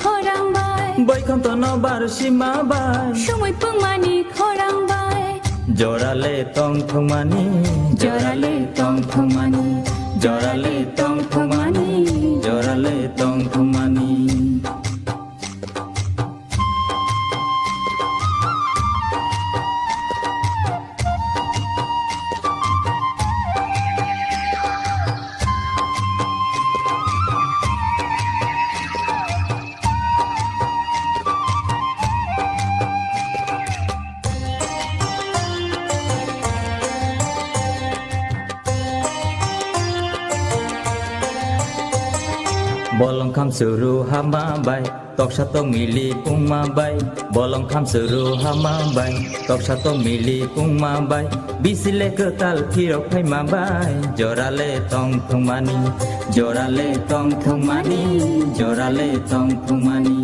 খরাংবাই বৈকুণ্ঠ বারসীমা বাই সময় পুংমানি খরাংবাই জরালে তং থুমানি জরালে তং থুমানি জরালে তং থুমানি জরালে তং থুমানি Bolong kham suru hama bai tok satong mili pungma bai bolong kham suru hama bai tok satong mili pungma bai bisile ketal thirok phai ma bai jorale tong thumani jorale tong thumani jorale tong thumani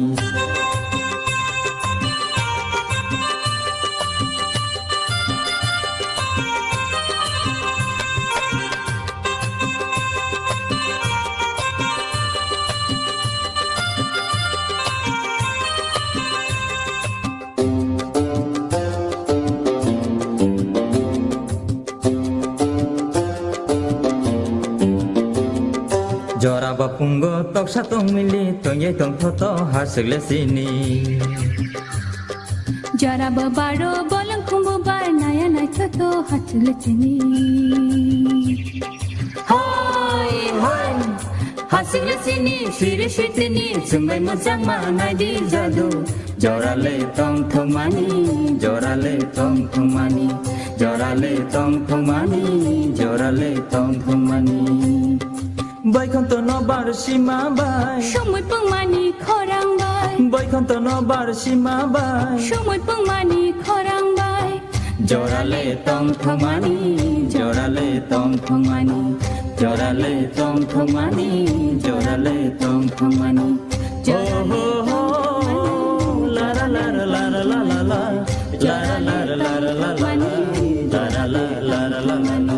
Jora bapungo tok satong mili tong ye tong thoto hasle sini Jara babaro bolang khumbu bar naya nai thoto hatle chini Hoi hoi hasle sini sire shitini sumbai mojang ma nai di jadu Jorale tong thumani jorale tong thumani jorale tong thumani jorale tong thumani বৈকুণ্ঠ বারসীমা বাই সময় পুংমানি খরাংবাই বৈকুণ্ঠ বারসীমা বাই সময় পুংমানি খরাংবাই জরালে তং থমানি জরালে তং থমানি জরালে তং থমানি জরালে তং থমানি ও হো হো লা লা লা লা লা লা লা লা লা লা লা লা লা লা লা লা লা লা লা